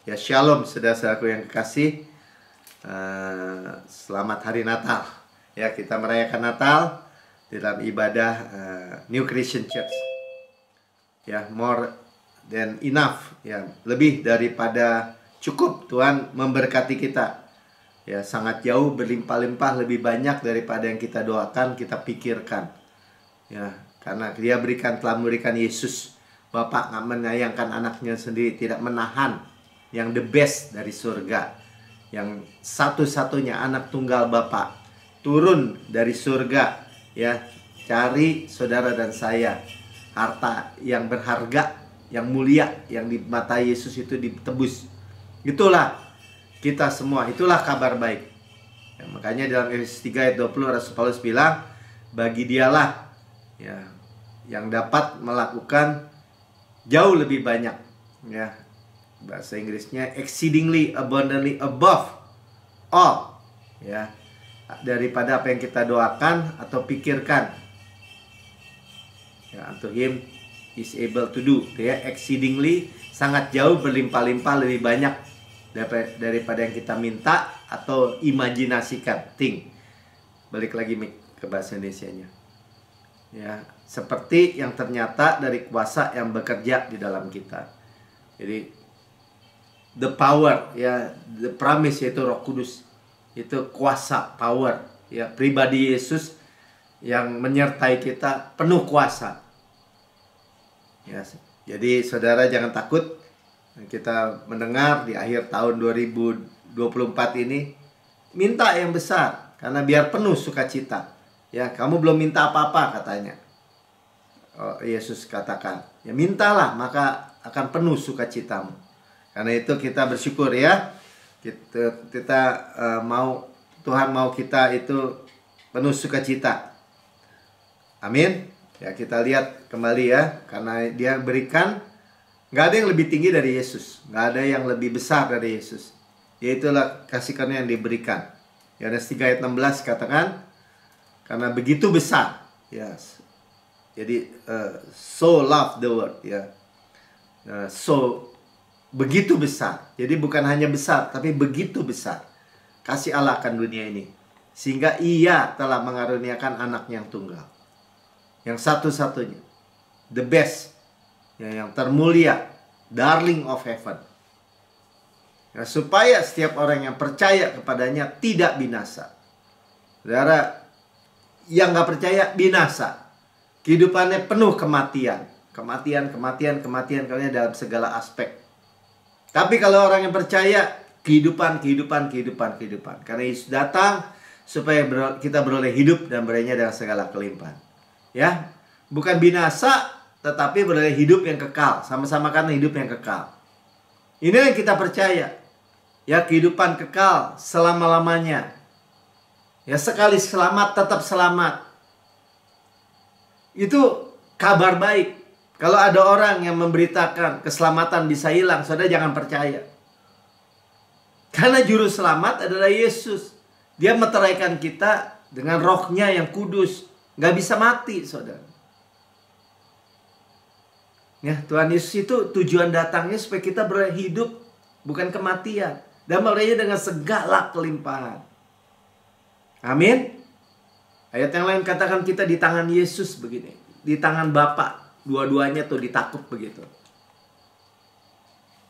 Ya, shalom saudara-saudaraku yang kekasih. Selamat hari Natal. Ya, kita merayakan Natal di dalam ibadah New Christian Church. Ya, more than enough. Ya, lebih daripada cukup. Tuhan memberkati kita. Ya, sangat jauh, berlimpah-limpah, lebih banyak daripada yang kita doakan, kita pikirkan. Ya, karena Dia telah memberikan Yesus. Bapak nggak menyayangkan anaknya sendiri, tidak menahan yang the best dari surga, yang satu-satunya anak tunggal Bapa turun dari surga, ya, cari saudara dan saya harta yang berharga, yang mulia, yang di mata Yesus itu ditebus. Itulah kita semua, itulah kabar baik. Ya, makanya dalam Efesus 3 ayat 20 Rasul Paulus bilang, bagi Dialah ya yang dapat melakukan jauh lebih banyak, ya, bahasa Inggrisnya exceedingly abundantly above all, ya, daripada apa yang kita doakan atau pikirkan. Ya, unto him is able to do, ya, exceedingly, sangat jauh, berlimpah-limpah, lebih banyak daripada yang kita minta atau imajinasikan. Think. Balik lagi ke bahasa Indonesianya. Ya, seperti yang ternyata dari kuasa yang bekerja di dalam kita. Jadi the power, ya, the promise, yaitu Roh Kudus, itu kuasa, power, ya, pribadi Yesus yang menyertai kita penuh kuasa. Ya, jadi saudara jangan takut. Kita mendengar di akhir tahun 2024 ini, minta yang besar karena biar penuh sukacita. Ya, kamu belum minta apa-apa katanya. Oh, Yesus katakan, ya mintalah maka akan penuh sukacitamu. Karena itu kita bersyukur, ya. Kita mau, Tuhan mau kita itu penuh sukacita. Amin. Ya, kita lihat kembali, ya. Karena Dia berikan, nggak ada yang lebih tinggi dari Yesus, nggak ada yang lebih besar dari Yesus. Yaitulah kasih karunia yang diberikan. Yohanes 3 ayat 16 katakan, karena begitu besar, yes. Jadi so love the world, ya. So begitu besar. Jadi bukan hanya besar, tapi begitu besar kasih Allah akan dunia ini, sehingga Ia telah mengaruniakan anak yang tunggal, yang satu-satunya, the best, ya, yang termulia, darling of heaven, ya, supaya setiap orang yang percaya kepadanya tidak binasa. Saudara, yang nggak percaya binasa, kehidupannya penuh kematian, kematian dalam segala aspek. Tapi kalau orang yang percaya, kehidupan. Karena Yesus datang supaya kita beroleh hidup dan berolehnya dengan segala kelimpahan. Ya, bukan binasa, tetapi beroleh hidup yang kekal. Sama-sama karena hidup yang kekal. Ini yang kita percaya. Ya, kehidupan kekal selama-lamanya. Ya, sekali selamat, tetap selamat. Itu kabar baik. Kalau ada orang yang memberitakan keselamatan bisa hilang, saudara jangan percaya. Karena juru selamat adalah Yesus. Dia meteraikan kita dengan rohnya yang kudus. Gak bisa mati, saudara. Ya, Tuhan Yesus itu tujuan datangnya supaya kita beroleh hidup, bukan kematian. Dan berolehnya dengan segala kelimpahan. Amin. Ayat yang lain katakan kita di tangan Yesus begini. Di tangan Bapa. Dua-duanya tuh ditakut begitu.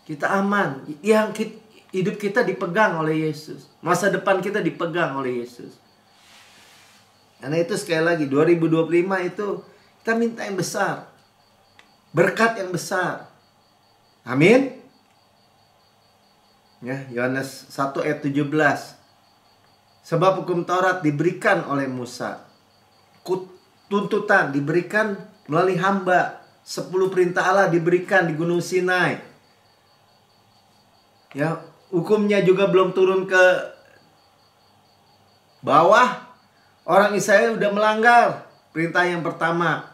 Kita aman. Yang hidup kita dipegang oleh Yesus. Masa depan kita dipegang oleh Yesus. Karena itu sekali lagi 2025 itu kita minta yang besar. Berkat yang besar. Amin. Ya, Yohanes 1 ayat 17. Sebab hukum Taurat diberikan oleh Musa. Tuntutan diberikan melalui hamba. 10 perintah Allah diberikan di Gunung Sinai. Ya, hukumnya juga belum turun ke bawah. Orang Israel udah melanggar perintah yang pertama.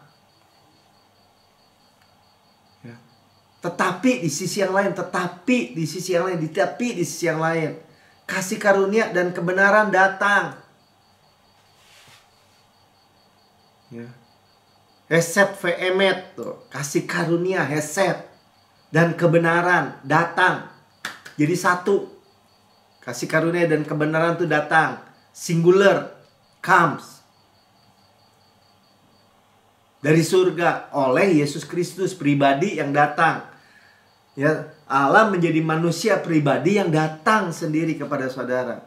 Ya. Tetapi di sisi yang lain, kasih karunia dan kebenaran datang. Ya. Hesed ve'emet tuh, kasih karunia, hesed dan kebenaran datang. jadi satu. Kasih karunia dan kebenaran itu datang, singular, comes dari surga oleh Yesus Kristus pribadi yang datang. Ya, Allah menjadi manusia pribadi yang datang sendiri kepada saudara.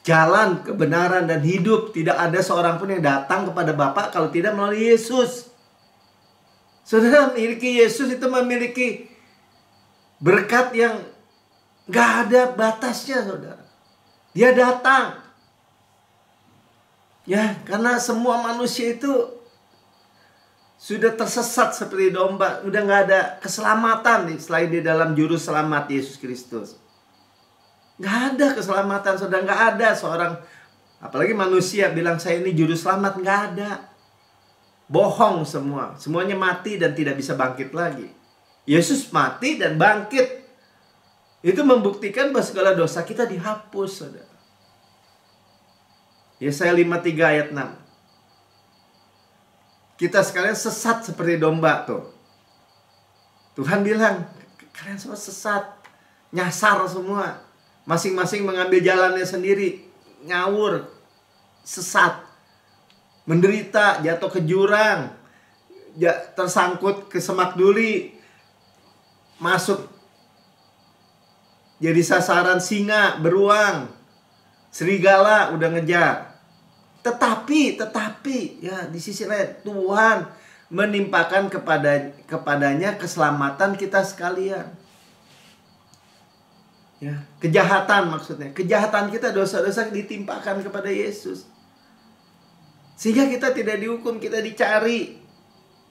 Jalan, kebenaran, dan hidup. Tidak ada seorang pun yang datang kepada Bapa kalau tidak melalui Yesus. Saudara memiliki Yesus itu memiliki berkat yang gak ada batasnya, saudara. Dia datang. Ya, karena semua manusia itu sudah tersesat seperti domba. Udah gak ada keselamatan nih, selain di dalam juru selamat Yesus Kristus. Gak ada keselamatan, saudara. Gak ada seorang, apalagi manusia bilang saya ini juru selamat. Gak ada. Bohong semua. Semuanya mati dan tidak bisa bangkit lagi. Yesus mati dan bangkit. Itu membuktikan bahwa segala dosa kita dihapus, saudara. Yesaya 53 ayat 6. Kita sekalian sesat seperti domba tuh. Tuhan bilang, kalian semua sesat. Nyasar semua. Masing-masing mengambil jalannya sendiri. Ngawur. Sesat. Menderita, jatuh ke jurang. Tersangkut ke semak duri. Masuk jadi sasaran singa, beruang. Serigala udah ngejar. Tetapi ya di sisi lain Tuhan menimpakan kepadanya keselamatan kita sekalian. Ya, kejahatan maksudnya. Kejahatan kita, dosa-dosa ditimpakan kepada Yesus. Sehingga kita tidak dihukum, kita dicari.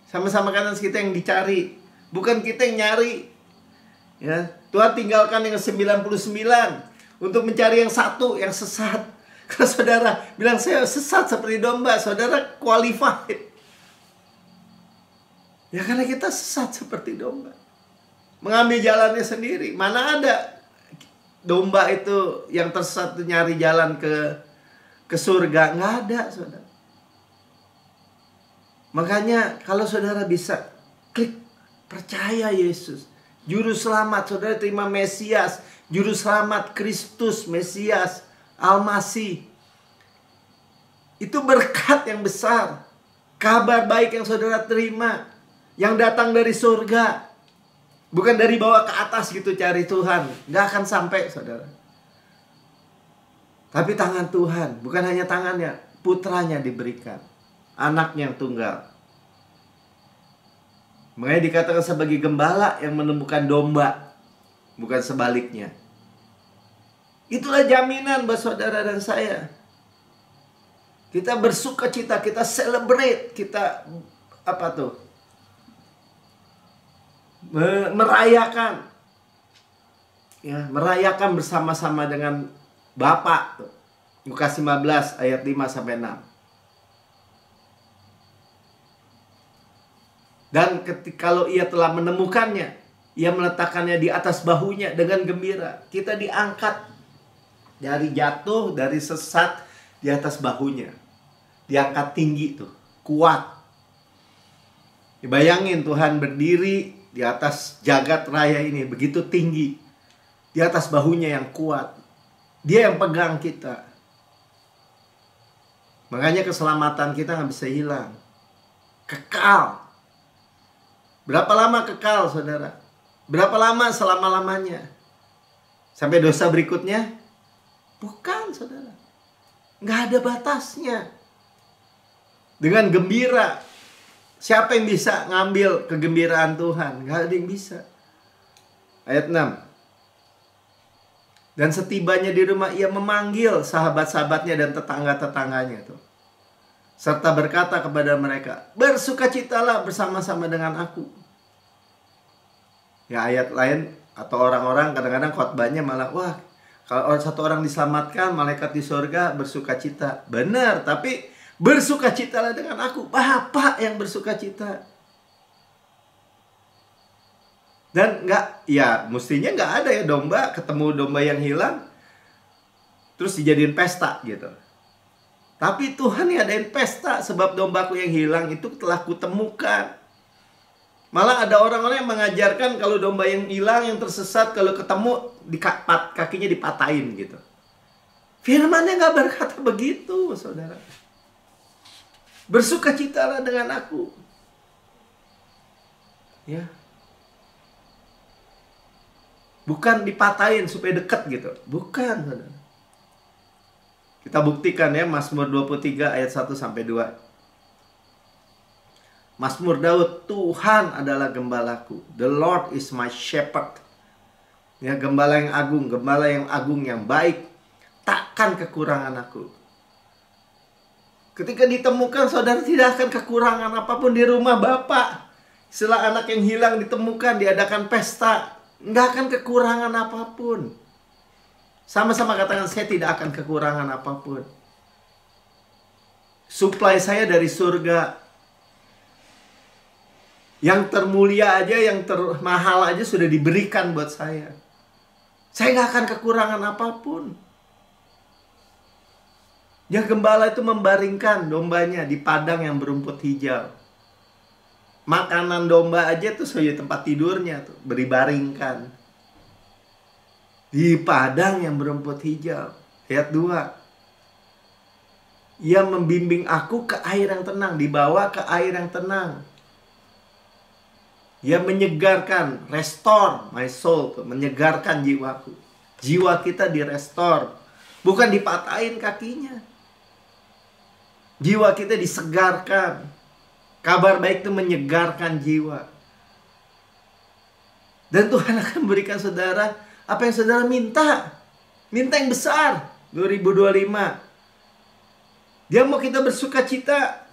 Sama-sama kanan kita yang dicari, bukan kita yang nyari. Ya, Tuhan tinggalkan yang 99 untuk mencari yang satu, yang sesat. Kalau saudara bilang saya sesat seperti domba, saudara qualified. Ya karena kita sesat seperti domba. Mengambil jalannya sendiri. Mana ada domba itu yang tersesat nyari jalan ke surga. Nggak ada, saudara. Makanya kalau saudara bisa klik percaya Yesus, Juru Selamat, saudara terima Mesias, Juru Selamat Kristus, Mesias, Al-Masih. Itu berkat yang besar. Kabar baik yang saudara terima, yang datang dari surga. Bukan dari bawah ke atas gitu cari Tuhan. Nggak akan sampai, saudara. Tapi tangan Tuhan, bukan hanya tangannya, putranya diberikan. Anaknya yang tunggal. Makanya dikatakan sebagai gembala yang menemukan domba, bukan sebaliknya. Itulah jaminan buat saudara dan saya. Kita bersuka cita, kita celebrate, kita merayakan. Ya, merayakan bersama-sama dengan Bapa. Lukas 15 ayat 5 sampai 6. Dan kalau ia telah menemukannya, ia meletakkannya di atas bahunya dengan gembira. Kita diangkat dari jatuh, dari sesat di atas bahunya. Diangkat tinggi tuh, kuat. Bayangin Tuhan berdiri di atas jagat raya ini begitu tinggi. Di atas bahunya yang kuat. Dia yang pegang kita. Makanya keselamatan kita nggak bisa hilang. Kekal. Berapa lama kekal, saudara? Berapa lama selama-lamanya? Sampai dosa berikutnya? Bukan, saudara. Nggak ada batasnya. Dengan gembira. Siapa yang bisa ngambil kegembiraan Tuhan? Nggak ada yang bisa. Ayat 6. Dan setibanya di rumah, ia memanggil sahabat-sahabatnya dan tetangga-tetangganya tuh. Serta berkata kepada mereka, bersukacitalah bersama-sama dengan aku. Ya, ayat lain atau orang-orang kadang-kadang khotbahnya malah, wah, kalau satu orang diselamatkan, malaikat di surga bersukacita. Benar, tapi bersukacitalah dengan aku. Bapa yang bersukacita. Dan mestinya nggak ada ya domba, ketemu domba yang hilang, terus dijadiin pesta gitu. Tapi Tuhan yang adain pesta, sebab dombaku yang hilang itu telah kutemukan. Malah ada orang-orang yang mengajarkan kalau domba yang hilang, yang tersesat, kalau ketemu kakinya dipatahin gitu. Firman-Nya nggak berkata begitu, saudara. Bersukacitalah dengan aku. Ya. Bukan dipatahin supaya dekat gitu. Bukan, saudara. Kita buktikan ya, Mazmur 23 ayat 1 sampai 2. Mazmur Daud, Tuhan adalah gembalaku. The Lord is my shepherd. Ya, gembala yang agung yang baik. Takkan kekurangan aku. Ketika ditemukan, saudara tidak akan kekurangan apapun di rumah Bapak. Setelah anak yang hilang ditemukan, diadakan pesta, nggak akan kekurangan apapun. Sama-sama katakan, saya tidak akan kekurangan apapun. Suplai saya dari surga. Yang termulia aja, yang termahal aja sudah diberikan buat saya. Saya nggak akan kekurangan apapun. Ya, gembala itu membaringkan dombanya di padang yang berumput hijau. Makanan domba aja tuh sebagai tempat tidurnya tuh, dibaringkan di padang yang berumput hijau. Ayat 2. Ia membimbing aku ke air yang tenang, dibawa ke air yang tenang. Ia menyegarkan, restore my soul, menyegarkan jiwaku. Jiwa kita direstore, bukan dipatahin kakinya. Jiwa kita disegarkan. Kabar baik itu menyegarkan jiwa. Dan Tuhan akan berikan saudara apa yang saudara minta. Minta yang besar. 2025. Dia mau kita bersuka cita.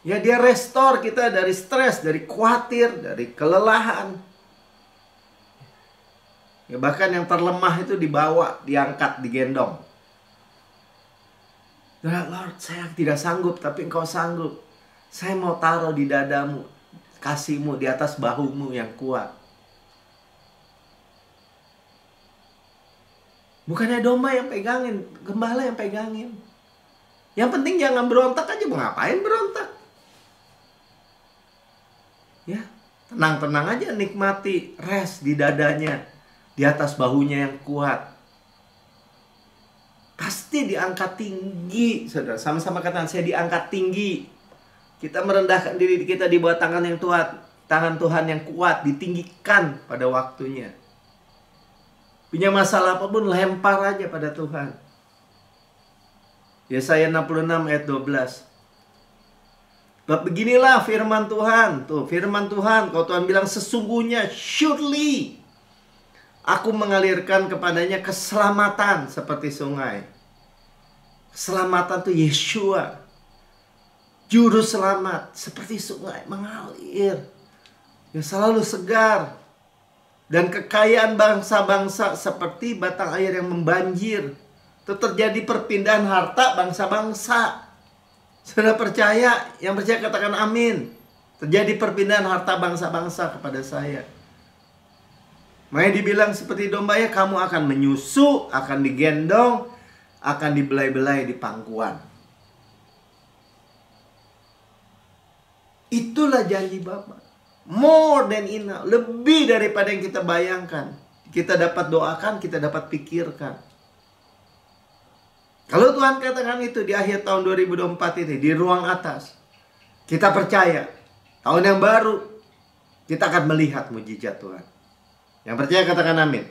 Ya, dia restore kita dari stres, dari khawatir, dari kelelahan. Ya, bahkan yang terlemah itu dibawa, diangkat, digendong. Lord, saya tidak sanggup, tapi Engkau sanggup. Saya mau taruh di dadamu, kasih-Mu di atas bahumu yang kuat. Bukannya domba yang pegangin, gembala yang pegangin. Yang penting jangan berontak aja, mau ngapain berontak? Ya, tenang-tenang aja, nikmati, rest di dadanya, di atas bahunya yang kuat. Pasti diangkat tinggi, saudara. Sama-sama katakan, saya diangkat tinggi. Kita merendahkan diri kita di bawah tangan yang kuat, tangan Tuhan yang kuat, ditinggikan pada waktunya. Punya masalah apapun, lempar aja pada Tuhan. Yesaya 66 ayat 12. Beginilah firman Tuhan. Tuh, firman Tuhan. Kalau Tuhan bilang sesungguhnya, surely aku mengalirkan kepadanya keselamatan seperti sungai. Keselamatan itu Yeshua. Juru selamat seperti sungai mengalir. Yang selalu segar. Dan kekayaan bangsa-bangsa seperti batang air yang membanjir. Itu terjadi perpindahan harta bangsa-bangsa. Sudah percaya? Yang percaya katakan amin. Terjadi perpindahan harta bangsa-bangsa kepada saya. Makanya dibilang seperti domba, ya, kamu akan menyusu, akan digendong, akan dibelai-belai di pangkuan. Itulah janji Bapa. More than enough. Lebih daripada yang kita bayangkan. Kita dapat doakan, kita dapat pikirkan. Kalau Tuhan katakan itu di akhir tahun 2024 ini, di ruang atas, kita percaya, tahun yang baru, kita akan melihat mujizat Tuhan. Yang percaya katakan amin.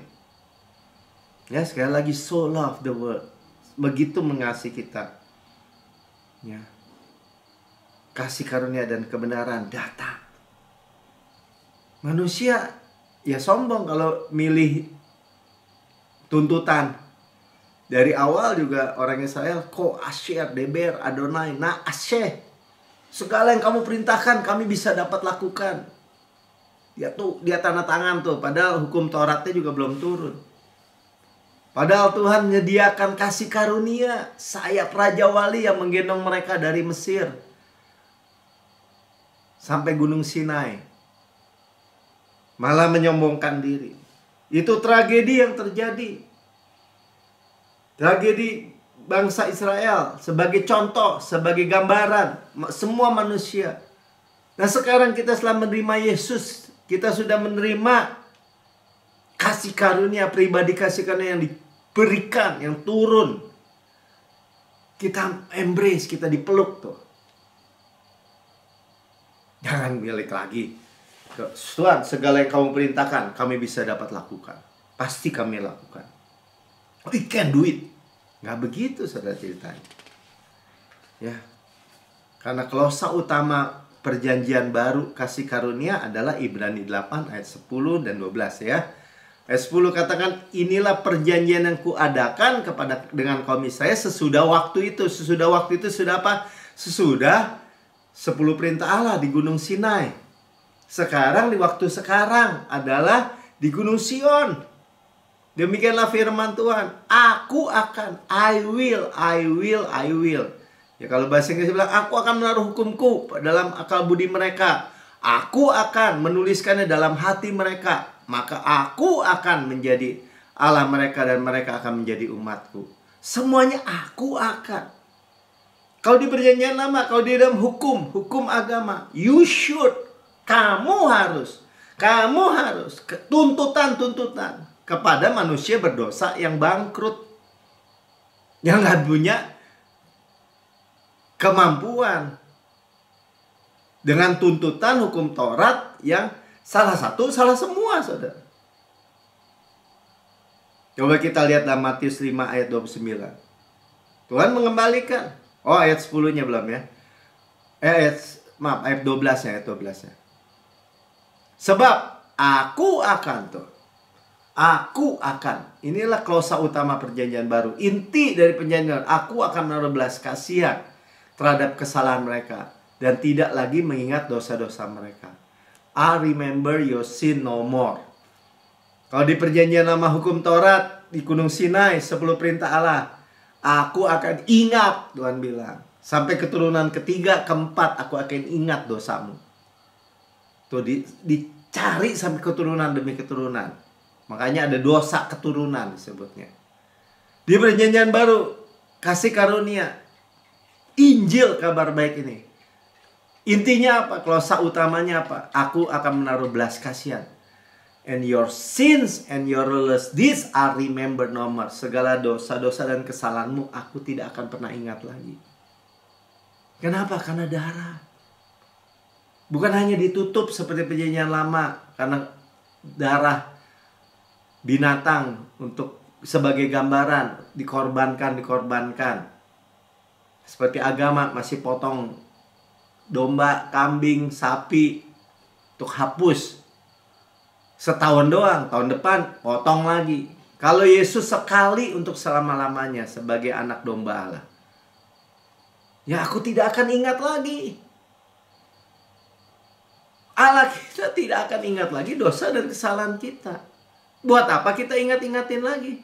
Ya, sekali lagi, so love the world. Begitu mengasihi kita. Ya. Kasih karunia dan kebenaran datang. Manusia, ya sombong kalau milih tuntutan. Dari awal juga orang Israel, Ko Asher, Deber, Adonai, Na Asher. Segala yang kamu perintahkan kami bisa dapat lakukan. Dia tanda tangan tuh, padahal hukum Tauratnya juga belum turun. Padahal Tuhan menyediakan kasih karunia, sayap Raja Wali yang menggendong mereka dari Mesir sampai Gunung Sinai. Malah menyombongkan diri. Itu tragedi yang terjadi. Tragedi bangsa Israel sebagai contoh, sebagai gambaran semua manusia. Nah sekarang kita setelah menerima Yesus, kita sudah menerima kasih karunia, pribadi kasih karunia yang diberikan, yang turun. Kita embrace, kita dipeluk tuh. Jangan balik lagi. Tuhan, segala yang kamu perintahkan, kami bisa dapat lakukan. Pasti kami lakukan. We can do it. Nggak begitu saudara ceritanya. Ya. Karena klausa utama perjanjian baru kasih karunia adalah Ibrani 8 ayat 10 dan 12 ya. Ayat 10 katakan, inilah perjanjian yang kuadakan dengan kaum Israel sesudah waktu itu. Sesudah waktu itu sudah apa? Sesudah 10 perintah Allah di Gunung Sinai. Sekarang di waktu sekarang adalah di Gunung Sion. Demikianlah firman Tuhan. Aku akan, I will. Ya kalau bahasa Inggris bilang, aku akan menaruh hukumku dalam akal budi mereka. Aku akan menuliskannya dalam hati mereka. Maka aku akan menjadi Allah mereka dan mereka akan menjadi umatku. Semuanya aku akan. Kalau di perjanjian lama, kalau di dalam hukum agama, you should. Kamu harus tuntutan kepada manusia berdosa yang bangkrut, yang nggak punya kemampuan, dengan tuntutan hukum Taurat yang salah satu, salah semua, saudara. Coba kita lihat dalam Matius 5 ayat 29. Tuhan mengembalikan. Oh, ayat 10-nya belum ya. Ayat 12 ya, ayat 12 ya. Sebab aku akan tuh. Aku akan. Inilah klausa utama perjanjian baru. Inti dari perjanjian baru. Aku akan menaruh belas kasihan terhadap kesalahan mereka. Dan tidak lagi mengingat dosa-dosa mereka. I remember your sin no more. Kalau di perjanjian lama hukum Taurat, di Gunung Sinai, 10 perintah Allah. Aku akan ingat, Tuhan bilang. Sampai keturunan ketiga, keempat, aku akan ingat dosamu. Tuh dicari sampai keturunan demi keturunan. Makanya ada dosa keturunan disebutnya. Di perjanjian baru, kasih karunia, Injil, kabar baik ini. Intinya apa? Klausa utamanya apa? Aku akan menaruh belas kasihan. And your sins and your lawless deeds are remembered no more. Segala dosa-dosa dan kesalahanmu aku tidak akan pernah ingat lagi. Kenapa? Karena darah. Bukan hanya ditutup seperti perjanjian lama karena darah binatang untuk sebagai gambaran dikorbankan. Seperti agama masih potong domba, kambing, sapi untuk hapus. Setahun doang, tahun depan potong lagi. Kalau Yesus sekali untuk selama-lamanya sebagai anak domba Allah. Ya aku tidak akan ingat lagi. Allah kita tidak akan ingat lagi dosa dan kesalahan kita. Buat apa kita ingat-ingatin lagi?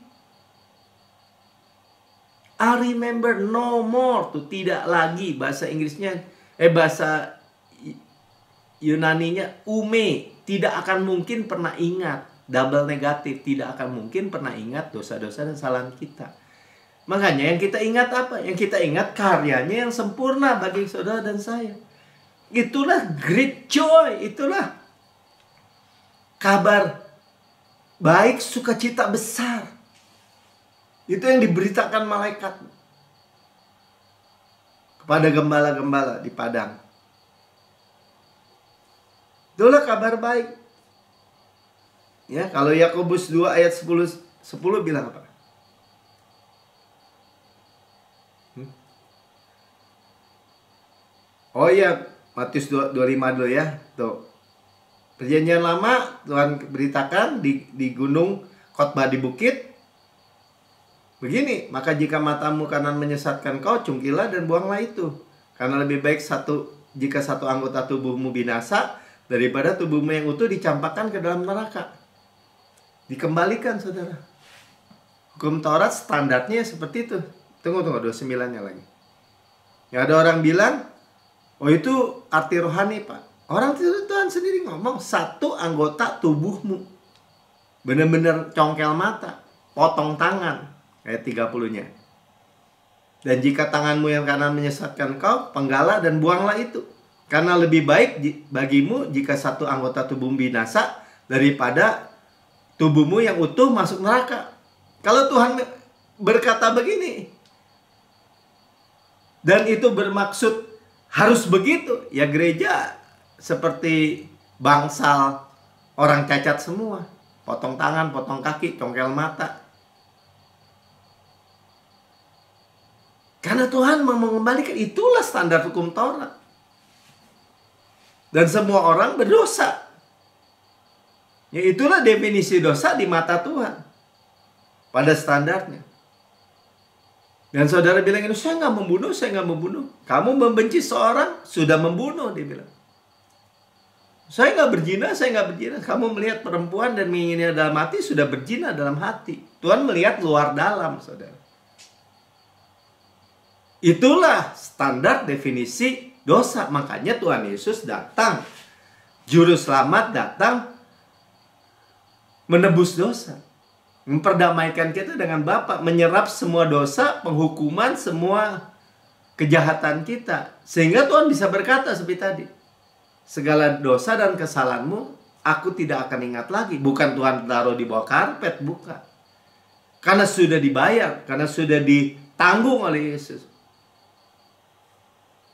I remember no more. Tuh tidak lagi. Bahasa Inggrisnya, bahasa Yunaninya ume. Tidak akan mungkin pernah ingat. Double negatif. Tidak akan mungkin pernah ingat dosa-dosa dan kesalahan kita. Makanya yang kita ingat apa? Yang kita ingat karyanya yang sempurna bagi saudara dan saya. Itulah great joy. Itulah kabar baik, sukacita besar. Itu yang diberitakan malaikat kepada gembala-gembala di padang. Itulah kabar baik. Ya, kalau Yakobus 2 ayat 10 bilang apa? Oh iya, Matius 25 dulu ya. Tuh. Perjanjian lama Tuhan beritakan di gunung, khotbah di bukit. Begini, maka jika matamu kanan menyesatkan kau, cungkilah dan buanglah itu. Karena lebih baik jika satu anggota tubuhmu binasa daripada tubuhmu yang utuh dicampakkan ke dalam neraka. Dikembalikan, saudara. Hukum Taurat standarnya seperti itu. Tunggu 29-nya lagi. Ya, ada orang bilang, oh itu arti rohani, Pak. Orang itu Tuhan sendiri ngomong, satu anggota tubuhmu. Benar-benar congkel mata, potong tangan. Ayat 30-nya. Dan jika tanganmu yang kanan menyesatkan kau, penggalah dan buanglah itu. Karena lebih baik bagimu jika satu anggota tubuhmu binasa daripada tubuhmu yang utuh masuk neraka. Kalau Tuhan berkata begini, dan itu bermaksud harus begitu, ya gereja seperti bangsal orang cacat semua. Potong tangan, potong kaki, congkel mata. Karena Tuhan mau mengembalikan, itulah standar hukum Taurat. Dan semua orang berdosa. Ya itulah definisi dosa di mata Tuhan. Pada standarnya. Dan saudara bilang, saya nggak membunuh, saya nggak membunuh. Kamu membenci seorang, sudah membunuh, dia bilang. Saya nggak berzina, saya nggak berzina. Kamu melihat perempuan dan menginginnya dalam hati, sudah berzina dalam hati. Tuhan melihat luar dalam, saudara. Itulah standar definisi dosa. Makanya Tuhan Yesus datang, Juru Selamat datang menebus dosa, memperdamaikan kita dengan Bapa, menyerap semua dosa, penghukuman, semua kejahatan kita. Sehingga Tuhan bisa berkata seperti tadi, segala dosa dan kesalahanmu aku tidak akan ingat lagi. Bukan Tuhan taruh di bawah karpet, bukan. Karena sudah dibayar, karena sudah ditanggung oleh Yesus.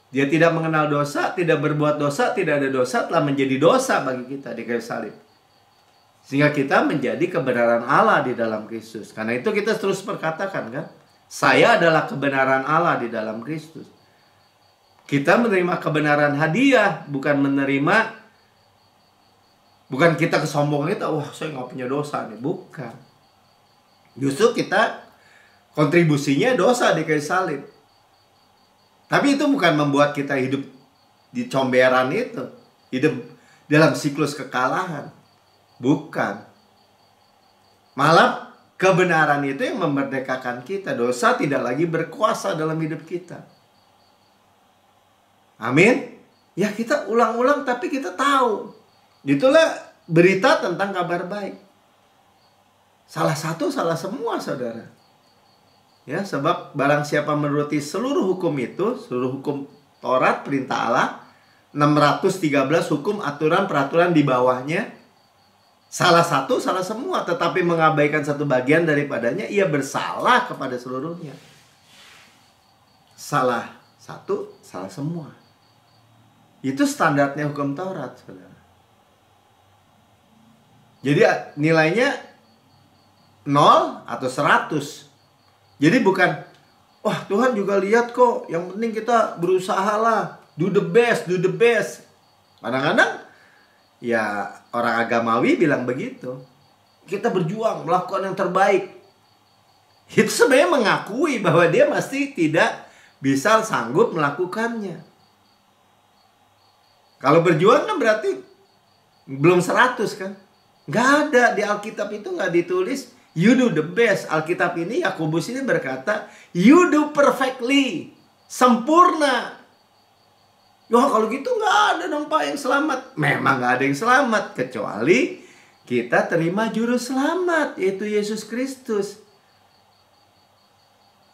Dia tidak mengenal dosa, tidak berbuat dosa, tidak ada dosa, telah menjadi dosa bagi kita di kayu salib. Sehingga kita menjadi kebenaran Allah di dalam Kristus. Karena itu kita terus berkatakan kan, saya adalah kebenaran Allah di dalam Kristus. Kita menerima kebenaran hadiah, bukan kita kesombongan kita, wah saya nggak punya dosa nih, bukan. Justru kita kontribusinya dosa di kayu salib. Tapi itu bukan membuat kita hidup di comberan itu, hidup dalam siklus kekalahan. Bukan. Malah kebenaran itu yang memerdekakan kita. Dosa tidak lagi berkuasa dalam hidup kita. Amin. Ya kita ulang-ulang tapi kita tahu. Itulah berita tentang kabar baik. Salah satu, salah semua, saudara. Ya, sebab barang siapa menuruti seluruh hukum itu, seluruh hukum Taurat, perintah Allah, 613 hukum, aturan, peraturan di bawahnya, salah satu, salah semua, tetapi mengabaikan satu bagian daripadanya, ia bersalah kepada seluruhnya. Salah satu, salah semua. Itu standarnya hukum Taurat, saudara. Jadi nilainya 0 atau 100. Jadi bukan, wah Tuhan juga lihat kok, yang penting kita berusaha lah, do the best, do the best. Kadang-kadang ya orang agamawi bilang begitu. Kita berjuang, melakukan yang terbaik. Itu sebenarnya mengakui bahwa dia masih tidak bisa sanggup melakukannya. Kalau berjuang kan berarti belum 100 kan. Nggak ada, di Alkitab itu nggak ditulis you do the best. Alkitab ini, Yakobus ini berkata, you do perfectly. Sempurna. Ya kalau gitu nggak ada dong Pak yang selamat. Memang nggak ada yang selamat. Kecuali kita terima juru selamat, yaitu Yesus Kristus.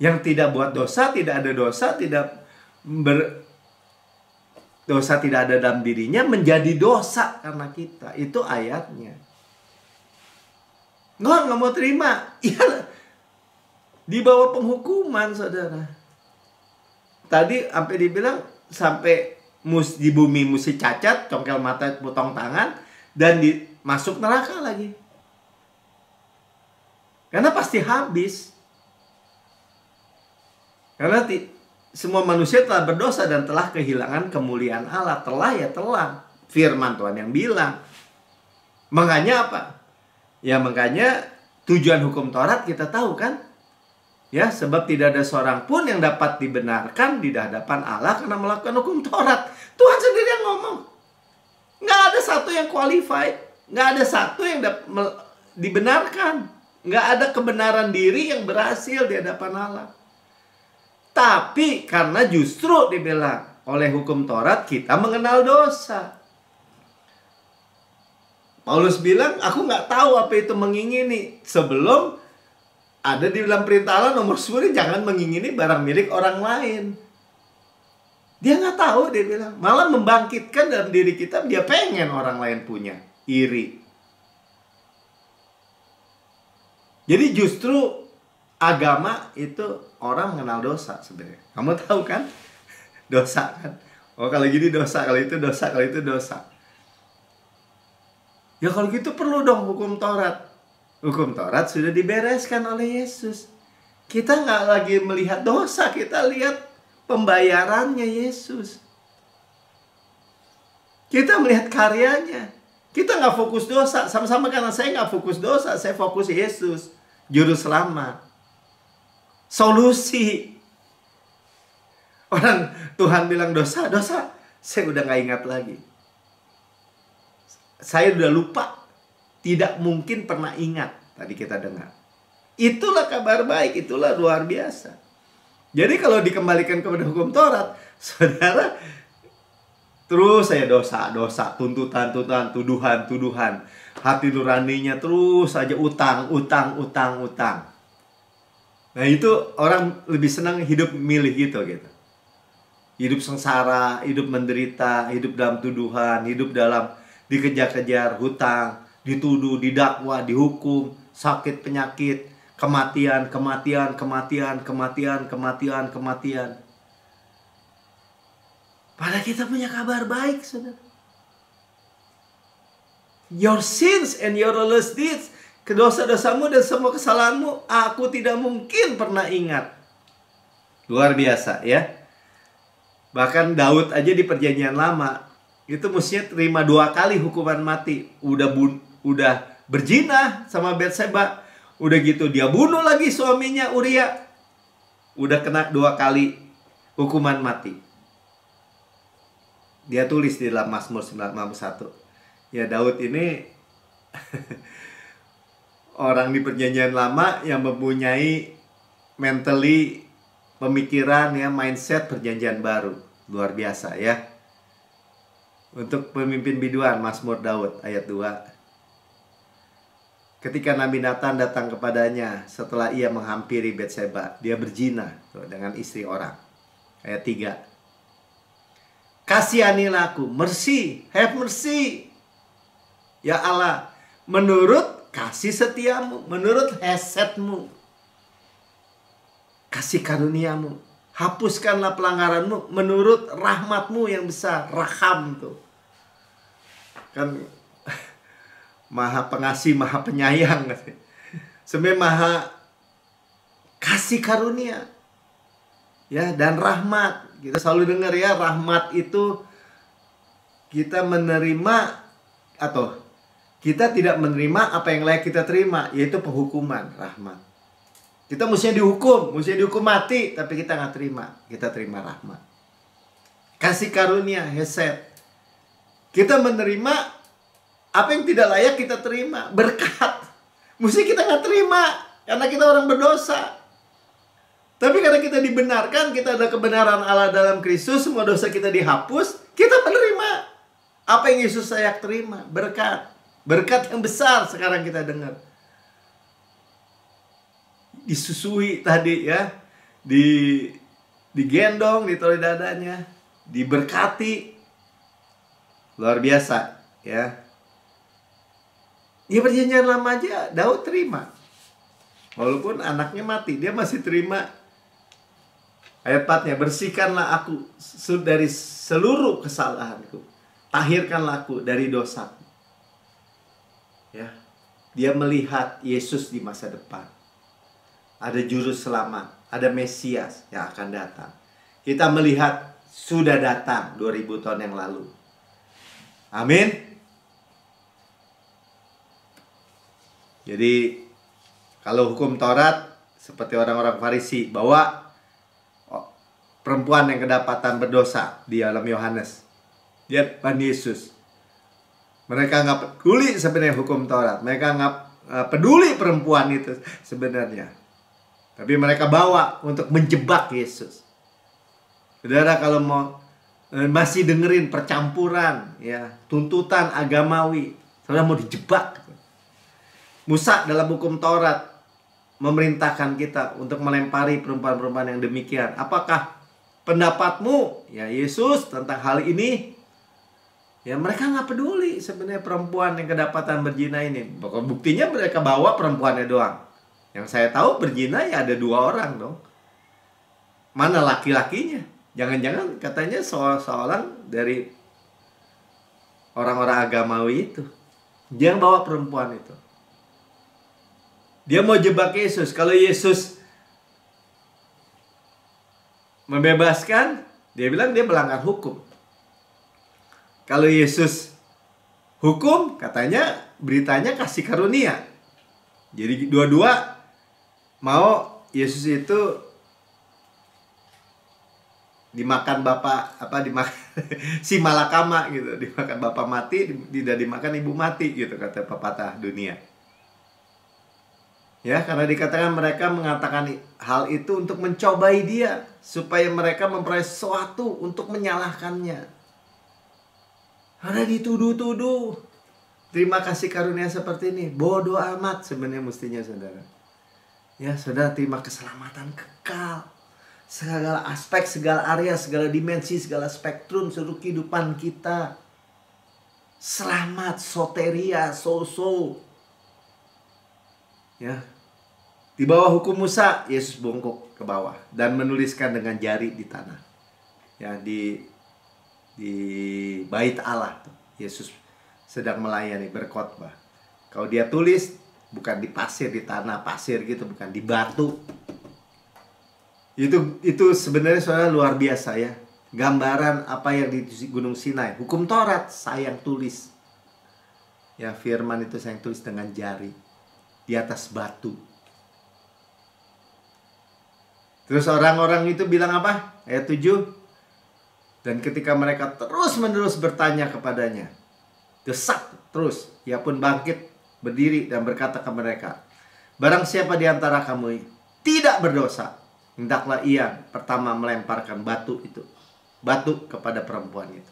Yang tidak buat dosa, tidak ada dosa, dosa tidak ada dalam dirinya, menjadi dosa karena kita. Itu ayatnya. Nggak mau terima. Ya, di bawah penghukuman, saudara. Tadi sampai dibilang, sampai di bumi mesti cacat, congkel mata, potong tangan, dan masuk neraka lagi. Karena pasti habis. Karena semua manusia telah berdosa dan telah kehilangan kemuliaan Allah. Telah ya telah. Firman Tuhan yang bilang. Makanya apa? Ya makanya tujuan hukum Taurat kita tahu kan? Ya, sebab tidak ada seorang pun yang dapat dibenarkan di hadapan Allah karena melakukan hukum Taurat. Tuhan sendiri yang ngomong. Nggak ada satu yang qualified. Nggak ada satu yang dibenarkan. Nggak ada kebenaran diri yang berhasil di hadapan Allah. Tapi karena justru dibilang oleh hukum Taurat kita mengenal dosa. Paulus bilang, aku nggak tahu apa itu mengingini. Sebelum ada di dalam perintah Allah nomor 10, jangan mengingini barang milik orang lain. Dia nggak tahu, dia bilang. Malah membangkitkan dalam diri kita, dia pengen orang lain punya. Iri. Jadi justru agama itu orang mengenal dosa sebenarnya. Kamu tahu kan? Dosa kan? Oh kalau gini dosa, kalau itu dosa, kalau itu dosa. Ya kalau gitu perlu dong hukum Taurat. Hukum Taurat sudah dibereskan oleh Yesus. Kita nggak lagi melihat dosa, kita lihat pembayarannya Yesus. Kita melihat karyanya. Kita nggak fokus dosa. Sama-sama karena saya nggak fokus dosa, saya fokus Yesus, Juru Selamat. Solusi. Orang Tuhan bilang dosa, dosa. Saya udah nggak ingat lagi. Saya udah lupa. Tidak mungkin pernah ingat. Tadi kita dengar. Itulah kabar baik. Itulah luar biasa. Jadi kalau dikembalikan kepada hukum Taurat, saudara, terus saya dosa, tuntutan, tuduhan. Hati nuraninya terus saja utang. Nah itu orang lebih senang hidup milih gitu. Hidup sengsara, hidup menderita, hidup dalam tuduhan, hidup dalam dikejar-kejar, hutang, dituduh, didakwa, dihukum, sakit, penyakit, kematian. Padahal kita punya kabar baik, saudara. Your sins and your lawless deeds, dosa-dosamu dan semua kesalahanmu, aku tidak mungkin pernah ingat. Luar biasa ya. Bahkan Daud aja di perjanjian lama itu mestinya terima 2 kali hukuman mati. Udah berzina sama Batseba. Udah gitu dia bunuh lagi suaminya Uria. Udah kena 2 kali hukuman mati. Dia tulis di dalam Mazmur 91. Ya Daud ini orang di perjanjian lama yang mempunyai mentally pemikiran ya, mindset perjanjian baru. Luar biasa ya. Untuk pemimpin biduan, Mazmur Daud ayat 2. Ketika Nabi Nathan datang kepadanya setelah ia menghampiri Batseba, dia berzina dengan istri orang. Ayat 3. Kasihanilah aku, mercy, have mercy. Ya Allah, menurut kasih setiamu, menurut hesetmu, kasih karuniamu, hapuskanlah pelanggaranmu menurut rahmatmu yang besar. Raham tuh kan maha pengasih, maha penyayang. Sebenarnya maha kasih karunia ya, dan rahmat. Kita selalu dengar ya, rahmat itu kita menerima atau kita tidak menerima apa yang layak kita terima, yaitu penghukuman. Rahmat. Kita mestinya dihukum mati, tapi kita nggak terima. Kita terima rahmat. Kasih karunia, hesed. Kita menerima apa yang tidak layak kita terima, berkat. Mesti kita nggak terima karena kita orang berdosa. Tapi karena kita dibenarkan, kita ada kebenaran Allah dalam Kristus, semua dosa kita dihapus, kita menerima apa yang Yesus layak terima, berkat. Berkat yang besar sekarang kita dengar. Disusui tadi ya, digendong, ditolong dadanya, diberkati. Luar biasa ya. Ya perjanjian lama aja Daud terima. Walaupun anaknya mati, dia masih terima. Ayat 4-nya, bersihkanlah aku dari seluruh kesalahanku. Tahirkanlah aku dari dosaku. Ya. Dia melihat Yesus di masa depan. Ada juru selamat, ada Mesias yang akan datang. Kita melihat sudah datang 2000 tahun yang lalu. Amin. Jadi kalau hukum Taurat seperti orang-orang Farisi, bahwa perempuan yang kedapatan berdosa di dalam Yohanes, dia Tuhan Yesus. Mereka nggak peduli sebenarnya hukum Taurat. Mereka nggak peduli perempuan itu sebenarnya. Tapi mereka bawa untuk menjebak Yesus. Saudara kalau mau masih dengerin percampuran ya, tuntutan agamawi, saudara mau dijebak. Musa dalam hukum Taurat memerintahkan kita untuk melempari perempuan-perempuan yang demikian. Apakah pendapatmu ya Yesus tentang hal ini. Ya mereka nggak peduli sebenarnya perempuan yang kedapatan berzina ini. Buktinya mereka bawa perempuannya doang. Yang saya tahu berzina ya ada 2 orang dong. Mana laki-lakinya? Jangan-jangan katanya seorang dari orang-orang agamawi itu. Dia yang bawa perempuan itu. Dia mau jebak Yesus. Kalau Yesus membebaskan, dia bilang dia melanggar hukum. Kalau Yesus hukum, katanya beritanya kasih karunia. Jadi dua-dua mau Yesus itu dimakan bapak dimakan si malakama gitu, dimakan bapak mati, tidak dimakan ibu mati gitu, kata pepatah dunia. Ya, karena dikatakan mereka mengatakan hal itu untuk mencobai dia, supaya mereka memperoleh sesuatu untuk menyalahkannya. Karena dituduh-tuduh. Terima kasih karunia seperti ini. Bodoh amat sebenarnya mestinya saudara. Ya, saudara terima keselamatan kekal. Segala aspek, segala area, segala dimensi, segala spektrum seluruh kehidupan kita. Selamat, soteria, so-so. Ya. Di bawah hukum Musa, Yesus bongkok ke bawah dan menuliskan dengan jari di tanah. Ya, di bait Allah tuh. Yesus sedang melayani, berkhotbah. Kalau dia tulis bukan di pasir, di tanah pasir gitu, bukan di batu. Itu sebenarnya saudara luar biasa ya. Gambaran apa yang di Gunung Sinai. Hukum Taurat saya yang tulis. Ya, firman itu saya yang tulis dengan jari di atas batu. Terus orang-orang itu bilang apa? Ayat 7. Dan ketika mereka terus-menerus bertanya kepadanya, desak terus, ia pun bangkit, berdiri dan berkata ke mereka, barang siapa di antara kamu tidak berdosa, hendaklah ia pertama melemparkan batu kepada perempuan itu.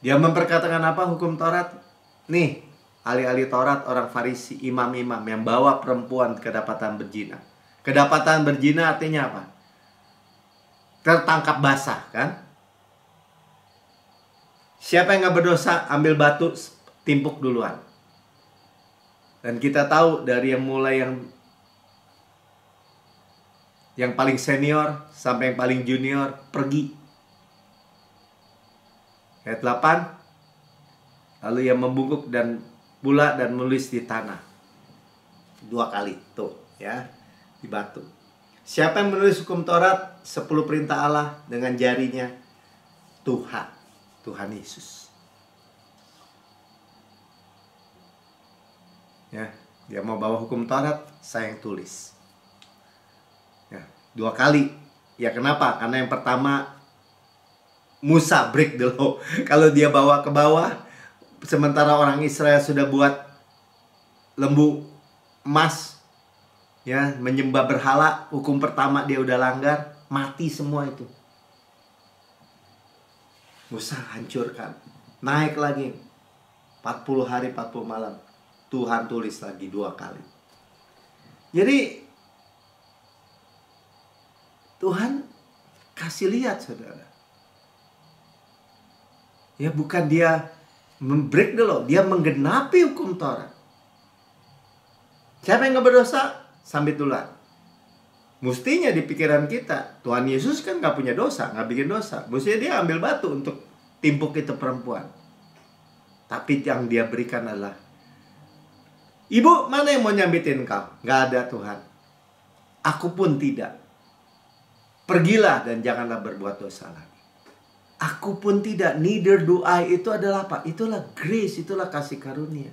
Dia memperkatakan apa hukum Taurat? Nih, ahli-ahli Taurat, orang Farisi, imam-imam yang bawa perempuan kedapatan berzina. Kedapatan berzina artinya apa? Tertangkap basah, kan? Siapa yang gak berdosa, ambil batu, timpuk duluan. Dan kita tahu dari yang mulai yang paling senior sampai yang paling junior pergi. Ayat 8. Lalu ia membungkuk dan pula dan menulis di tanah. 2 kali tuh ya, di batu. Siapa yang menulis hukum Taurat 10 perintah Allah dengan jarinya? Tuhan Yesus. Ya, dia mau bawa hukum Taurat, saya yang tulis. 2 kali. Ya kenapa? Karena yang pertama Musa break the law. Kalau dia bawa ke bawah, sementara orang Israel sudah buat lembu emas, ya, menyembah berhala, hukum pertama dia udah langgar, mati semua itu. Musa hancurkan. Naik lagi 40 hari 40 malam. Tuhan tulis lagi 2 kali. Jadi Tuhan kasih lihat saudara. Ya, bukan dia membreak the law, dia menggenapi hukum Taurat. Siapa yang gak berdosa? Sambit duluan. Mestinya di pikiran kita, Tuhan Yesus kan gak punya dosa, gak bikin dosa. Mestinya dia ambil batu untuk timpuk itu perempuan. Tapi yang dia berikan adalah, ibu, mana yang mau nyambitin kau? Gak ada Tuhan. Aku pun tidak. Pergilah dan janganlah berbuat dosa lagi. Aku pun tidak. Neither do I. Itu adalah apa? Itulah grace. Itulah kasih karunia.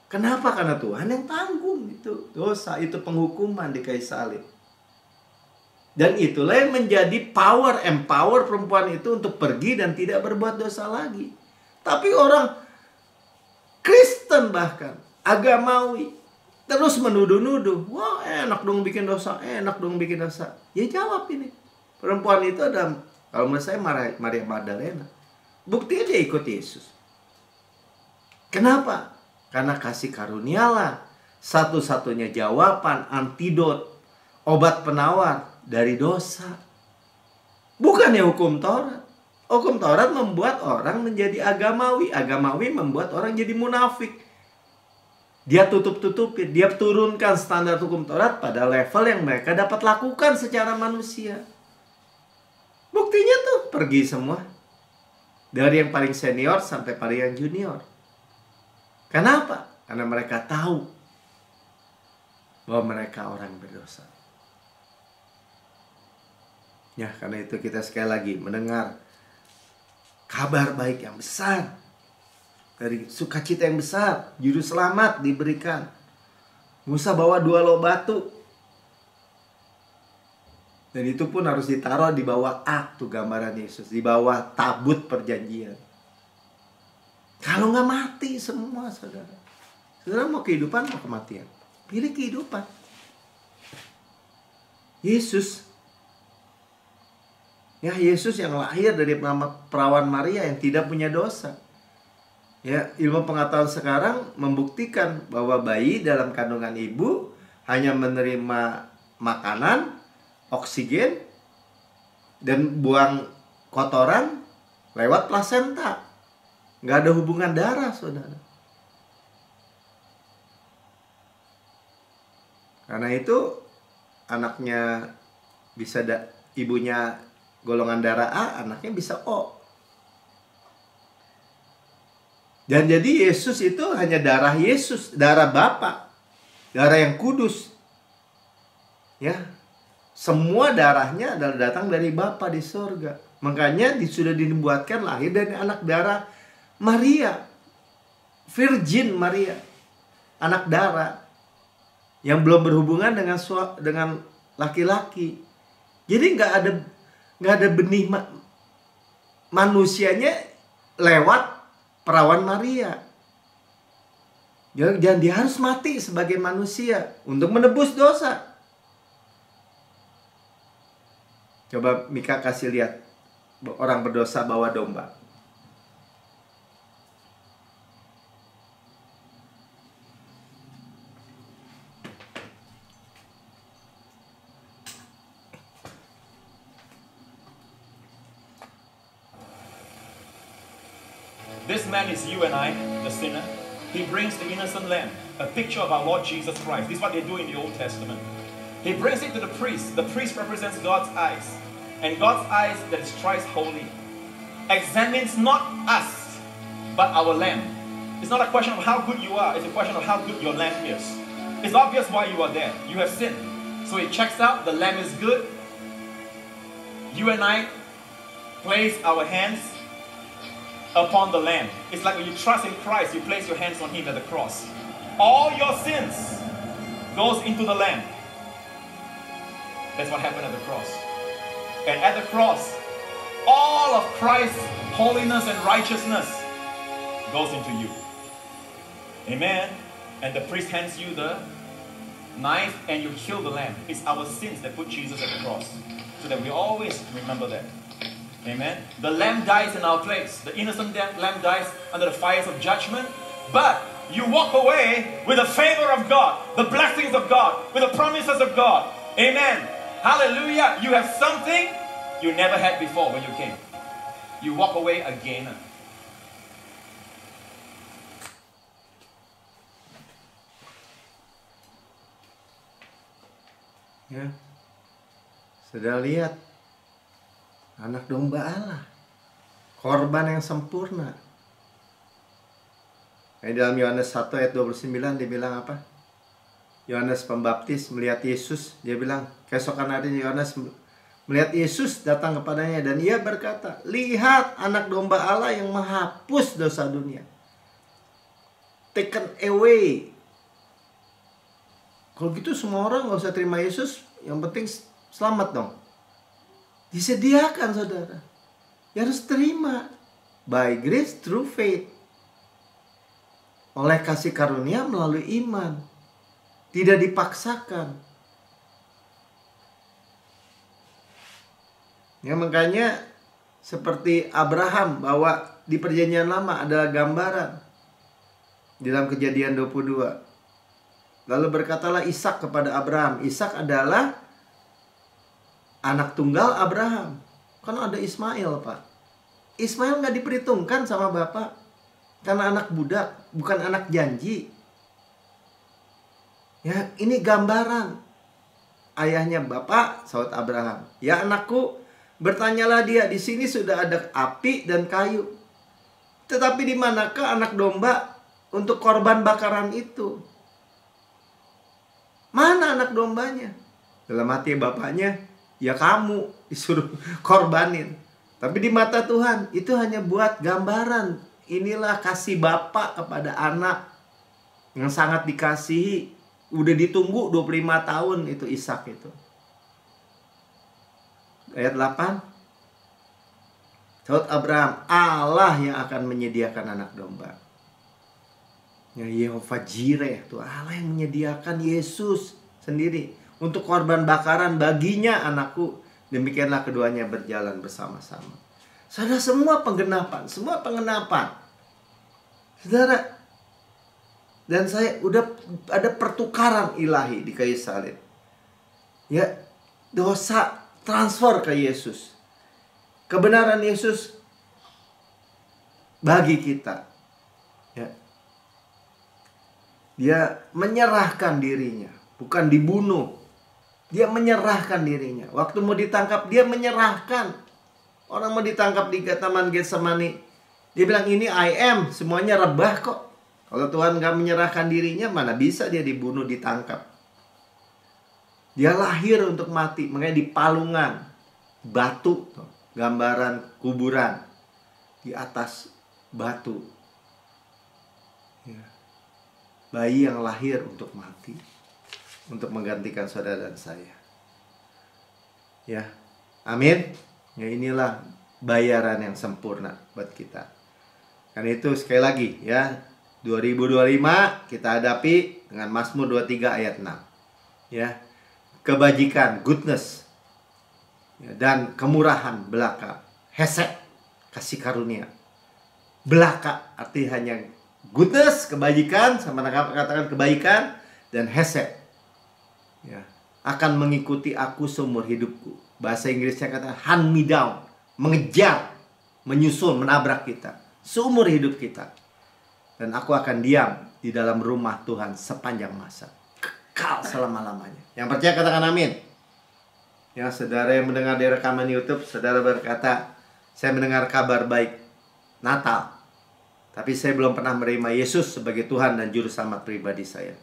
Kenapa? Karena Tuhan yang tanggung itu dosa. Itu penghukuman di kayu salib. Dan itulah yang menjadi empower perempuan itu untuk pergi dan tidak berbuat dosa lagi. Tapi orang Kristen bahkan agamawi terus menuduh-nuduh. Wah, enak dong bikin dosa, enak dong bikin dosa. Ya jawab ini. Perempuan itu ada, kalau menurut saya Maria Magdalena. Buktinya dia ikut Yesus. Kenapa? Karena kasih karunialah satu-satunya jawaban, antidot, obat penawar dari dosa. Bukannya hukum Taurat. Hukum Taurat membuat orang menjadi agamawi. Agamawi membuat orang jadi munafik. Dia tutup-tutupin. Dia turunkan standar hukum Taurat pada level yang mereka dapat lakukan secara manusia. Buktinya tuh pergi semua. Dari yang paling senior sampai paling yang junior. Kenapa? Karena mereka tahu bahwa mereka orang berdosa. Ya, karena itu kita sekali lagi mendengar kabar baik yang besar. Dari sukacita yang besar, juru selamat diberikan. Musa bawa 2 loh batu. Dan itu pun harus ditaruh di bawah tuh gambaran Yesus. Di bawah tabut perjanjian. Kalau nggak mati semua, saudara. Saudara mau kehidupan, mau kematian? Pilih kehidupan. Yesus. Ya, Yesus yang lahir dari perawan Maria yang tidak punya dosa. Ya, ilmu pengetahuan sekarang membuktikan bahwa bayi dalam kandungan ibu hanya menerima makanan, oksigen, dan buang kotoran lewat plasenta. Nggak ada hubungan darah, saudara. Karena itu anaknya bisa ibunya golongan darah A, anaknya bisa O. Dan jadi Yesus itu hanya darah Yesus, darah Bapa, darah yang kudus. Ya, semua darahnya adalah datang dari Bapa di surga. Makanya sudah dibuatkan lahir dari anak darah Maria, Virgin Maria, anak darah yang belum berhubungan dengan laki-laki. Jadi nggak ada benih manusianya lewat perawan Maria. Dan dia harus mati sebagai manusia untuk menebus dosa. Coba Mika kasih lihat orang berdosa bawa domba. This man is you and I, the sinner. He brings the innocent lamb, a picture of our Lord Jesus Christ. This is what they do in the Old Testament. He brings it to the priest. The priest represents God's eyes. And God's eyes that is thrice holy examines not us, but our lamb. It's not a question of how good you are. It's a question of how good your lamb is. It's obvious why you are there. You have sinned. So he checks out, the lamb is good. You and I place our hands upon the lamb. It's like when you trust in Christ, you place your hands on him at the cross. All your sins goes into the lamb. That's what happened at the cross. And at the cross, all of Christ's holiness and righteousness goes into you. Amen. And the priest hands you the knife and you kill the lamb. It's our sins that put Jesus at the cross. So that we always remember that. Amen. The lamb dies in our place. The innocent lamb dies under the fires of judgment. But you walk away with the favor of God, the blessings of God, with the promises of God. Amen. Hallelujah. You have something you never had before when you came. You walk away a gainer. Ya. Sudah lihat anak domba Allah, korban yang sempurna. Dalam Yohanes 1 ayat 29 dibilang apa? Yohanes Pembaptis melihat Yesus, dia bilang, keesokan harinya Yohanes melihat Yesus datang kepadanya dan ia berkata, lihat anak domba Allah yang menghapus dosa dunia. Taken away. Kalau gitu semua orang gak usah terima Yesus, yang penting selamat dong. Disediakan, saudara. Ya harus terima. By grace through faith. Oleh kasih karunia melalui iman. Tidak dipaksakan. Ya, makanya seperti Abraham, bahwa di perjanjian lama adalah gambaran. Di dalam Kejadian 22. Lalu berkatalah Ishak kepada Abraham. Ishak adalah anak tunggal Abraham. Kan ada Ismail, Pak. Ismail nggak diperhitungkan sama bapak. Karena anak budak, bukan anak janji. Ya, ini gambaran. Ayahnya bapak, saud Abraham. Ya anakku, bertanyalah dia, di sini sudah ada api dan kayu. Tetapi di manakah anak domba untuk korban bakaran itu? Mana anak dombanya? Dalam hati bapaknya, ya kamu disuruh korbanin. Tapi di mata Tuhan, itu hanya buat gambaran. Inilah kasih bapak kepada anak yang sangat dikasihi. Udah ditunggu 25 tahun itu Ishak itu. Ayat 8. Saud Abraham, Allah yang akan menyediakan anak domba. Ya, Yehova Jireh, tuh Allah yang menyediakan Yesus sendiri untuk korban bakaran baginya anakku. Demikianlah keduanya berjalan bersama-sama. Saudara, semua penggenapan. Saudara, dan saya udah ada pertukaran ilahi di kayu salib. Ya, dosa transfer ke Yesus. Kebenaran Yesus bagi kita. Ya. Dia menyerahkan dirinya, bukan dibunuh. Dia menyerahkan dirinya. Waktu mau ditangkap, dia menyerahkan. Orang mau ditangkap di Taman Getsemani, dia bilang, ini I am, semuanya rebah kok. Kalau Tuhan gak menyerahkan dirinya, mana bisa dia dibunuh, ditangkap. Dia lahir untuk mati, makanya di palungan, batu, gambaran kuburan, di atas batu. Ya. Bayi yang lahir untuk mati, untuk menggantikan saudara dan saya. Ya, amin. Ya, inilah bayaran yang sempurna buat kita. Karena itu sekali lagi ya, 2025 kita hadapi dengan Mazmur 23 ayat 6. Ya. Kebajikan, goodness. Ya, dan kemurahan belaka. Hesed, kasih karunia. Belaka arti hanya goodness, kebajikan, sama katakan kebaikan, dan hesed. Ya, akan mengikuti aku seumur hidupku. Bahasa Inggrisnya kata hunt me down, mengejar, menyusul, menabrak kita seumur hidup kita. Dan aku akan diam di dalam rumah Tuhan sepanjang masa, kekal selama-lamanya. Yang percaya katakan amin. Ya, saudara yang mendengar di rekaman YouTube, saudara berkata, saya mendengar kabar baik Natal, tapi saya belum pernah menerima Yesus sebagai Tuhan dan Juru Selamat pribadi saya.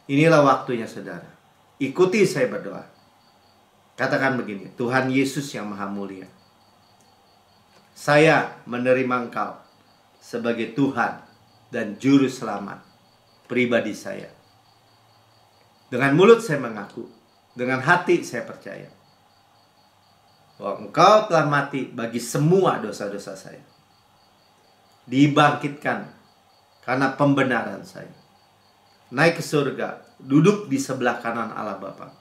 Inilah waktunya saudara. Ikuti saya berdoa. Katakan begini, Tuhan Yesus yang Maha Mulia, saya menerima Engkau sebagai Tuhan dan Juru Selamat pribadi saya. Dengan mulut saya mengaku, dengan hati saya percaya bahwa Engkau telah mati bagi semua dosa-dosa saya, dibangkitkan karena pembenaran saya, naik ke surga, duduk di sebelah kanan Allah Bapa,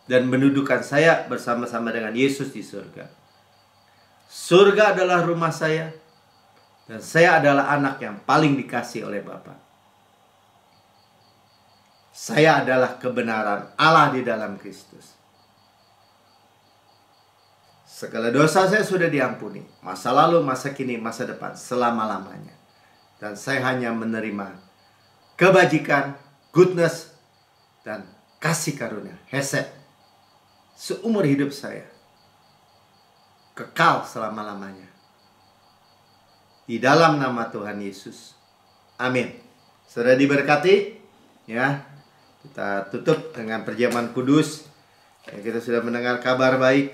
dan mendudukan saya bersama-sama dengan Yesus di surga. Surga adalah rumah saya, dan saya adalah anak yang paling dikasih oleh Bapa. Saya adalah kebenaran Allah di dalam Kristus. Segala dosa saya sudah diampuni, masa lalu, masa kini, masa depan, selama-lamanya. Dan saya hanya menerima kebajikan, goodness, dan kasih karunia, hesed, seumur hidup saya, kekal selama-lamanya. Di dalam nama Tuhan Yesus. Amin. Sudah diberkati? Ya. Kita tutup dengan perjamuan kudus. Ya, kita sudah mendengar kabar baik,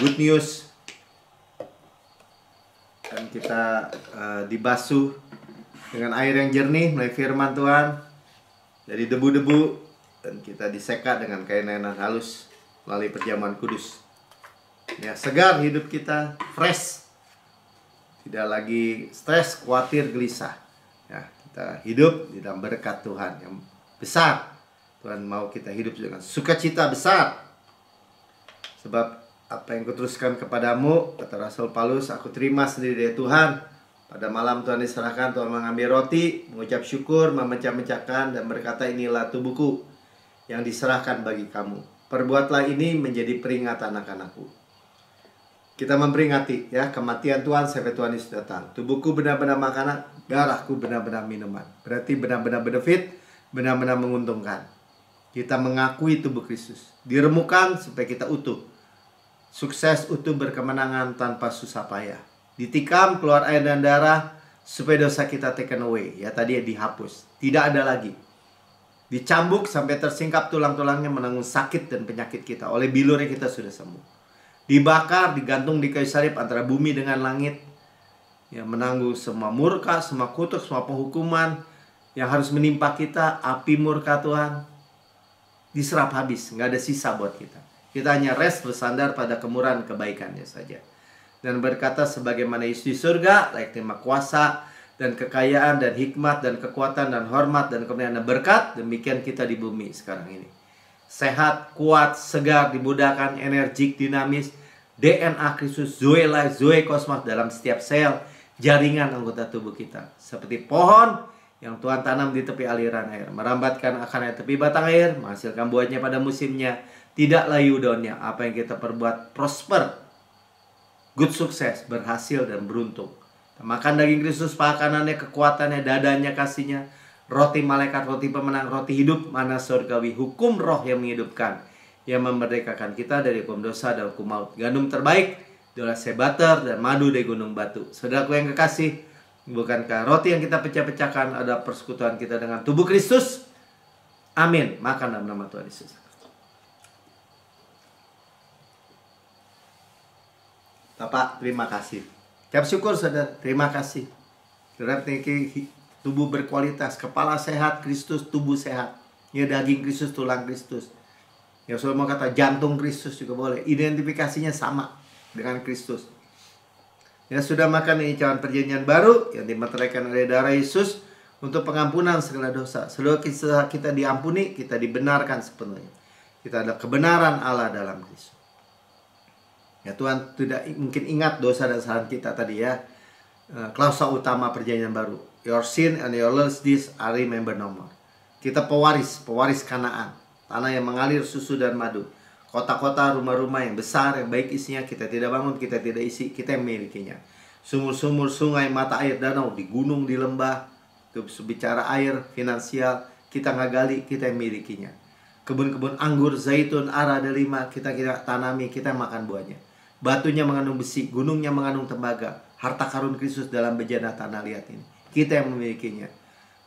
good news. Dan kita dibasuh dengan air yang jernih melalui firman Tuhan dari debu-debu, dan kita diseka dengan kain linen halus melalui perjamuan kudus. Ya, segar hidup kita, fresh. Tidak lagi stres, khawatir, gelisah. Ya, kita hidup di dalam berkat Tuhan yang besar. Tuhan mau kita hidup dengan sukacita besar. Sebab apa yang kuteruskan kepadamu, kata Rasul Paulus, aku terima sendiri dari Tuhan. Pada malam Tuhan diserahkan, Tuhan mengambil roti, mengucap syukur, memecah-mecahkan, dan berkata, inilah tubuhku yang diserahkan bagi kamu. Perbuatlah ini menjadi peringatan anak-anakku. Kita memperingati ya kematian Tuhan sampai Tuhan Yesus datang. Tubuhku benar-benar makanan, darahku benar-benar minuman. Berarti benar-benar benefit, benar-benar menguntungkan. Kita mengakui tubuh Kristus. Diremukan supaya kita utuh. Sukses, utuh, berkemenangan tanpa susah payah. Ditikam, keluar air dan darah supaya dosa kita taken away. Ya tadi dihapus. Tidak ada lagi. Dicambuk sampai tersingkap tulang-tulangnya, menanggung sakit dan penyakit kita. Oleh bilurnya kita sudah sembuh. Dibakar, digantung di kayu salib antara bumi dengan langit. Ya, menanggung semua murka, semua kutuk, semua penghukuman yang harus menimpa kita. Api murka Tuhan diserap habis, nggak ada sisa buat kita. Kita hanya rest bersandar pada kemurahan kebaikannya saja. Dan berkata sebagaimana Yesus di surga, layak terima kuasa dan kekayaan dan hikmat dan kekuatan dan hormat dan kemuliaan dan berkat, demikian kita di bumi sekarang ini. Sehat, kuat, segar, dimudahkan, energik, dinamis, DNA Kristus, Zoe Life, Zoe Kosmos dalam setiap sel, jaringan anggota tubuh kita. Seperti pohon yang Tuhan tanam di tepi aliran air, merambatkan akarnya tepi batang air, menghasilkan buahnya pada musimnya, tidak layu daunnya. Apa yang kita perbuat prosper, good sukses, berhasil dan beruntung. Makan daging Kristus, paha kanannya, kekuatannya, dadanya, kasihnya, roti malaikat, roti pemenang, roti hidup, mana surgawi, hukum roh yang menghidupkan, yang memerdekakan kita dari hukum dosa dan hukum maut. Gandum terbaik, dola sebater, dan madu dari gunung batu. Saudaraku yang kekasih, bukankah roti yang kita pecah-pecahkan adalah persekutuan kita dengan tubuh Kristus? Amin. Makan dalam nama Tuhan Yesus. Bapak, terima kasih. Ucap syukur saudara, terima kasih. Saudara, tubuh berkualitas, kepala sehat, Kristus, tubuh sehat. Ya, daging Kristus, tulang Kristus. Ya, saudara mau kata jantung Kristus juga boleh. Identifikasinya sama dengan Kristus. Ya, sudah makan ini cawan perjanjian baru yang dimeteraikan oleh darah Yesus untuk pengampunan segala dosa. Seluruh kita diampuni, kita dibenarkan sepenuhnya. Kita adalah kebenaran Allah dalam Kristus. Ya, Tuhan tidak mungkin ingat dosa dan kesalahan kita tadi ya. Klausa utama perjanjian baru. Your sin and your lost deeds I remember no more. Kita pewaris Kanaan. Tanah yang mengalir susu dan madu. Kota-kota, rumah-rumah yang besar, yang baik isinya, kita tidak bangun, kita tidak isi, kita yang memilikinya. Sumur-sumur, sungai, mata air, danau, di gunung, di lembah. Itu bicara air, finansial, kita nggak gali, kita yang memilikinya. Kebun-kebun anggur, zaitun, ara, delima, kita tanami, kita makan buahnya. Batunya mengandung besi, gunungnya mengandung tembaga. Harta karun Kristus dalam bejana tanah liat ini, kita yang memilikinya.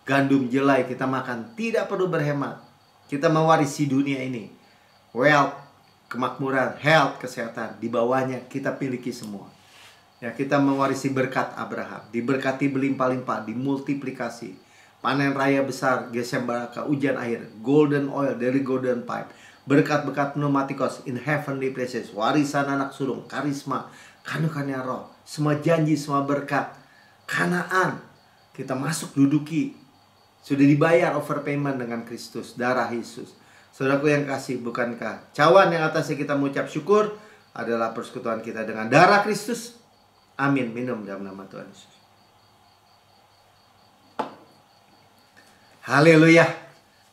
Gandum, jelai, kita makan, tidak perlu berhemat. Kita mewarisi dunia ini. Wealth, kemakmuran, health, kesehatan, di bawahnya kita miliki semua. Ya, kita mewarisi berkat Abraham, diberkati berlimpah-limpah, dimultiplikasi. Panen raya besar, gesem baraka, hujan air, golden oil dari golden pipe. Berkat-berkat pneumatikos in heavenly places, warisan anak sulung, karisma, kanukannya roh, semua janji, semua berkat. Kanaan, kita masuk duduki, sudah dibayar overpayment dengan Kristus, darah Yesus. Saudaraku yang kasih, bukankah cawan yang atasnya kita mengucap syukur adalah persekutuan kita dengan darah Kristus? Amin. Minum dalam nama Tuhan Yesus. Haleluya.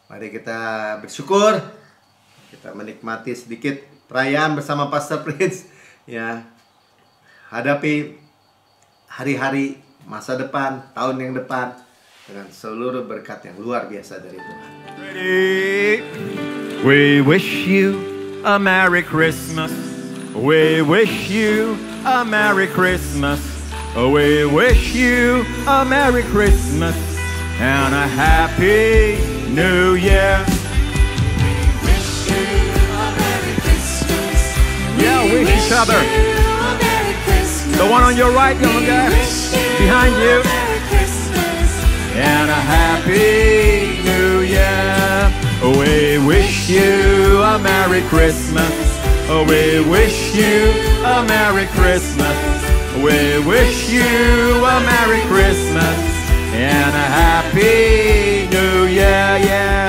Mari kita bersyukur. Kita menikmati sedikit perayaan bersama Pastor Prince. Ya, hadapi hari-hari masa depan, tahun yang depan dengan seluruh berkat yang luar biasa dari Tuhan. We wish you a Merry Christmas. We wish you a Merry Christmas. We wish you a Merry Christmas and a Happy New Year. Yeah, wish each other. The one on your right, young guy, behind you. And a Happy New Year. We wish you a Merry Christmas. We wish you a Merry Christmas. We wish you a Merry Christmas and a Happy New Year. Yeah.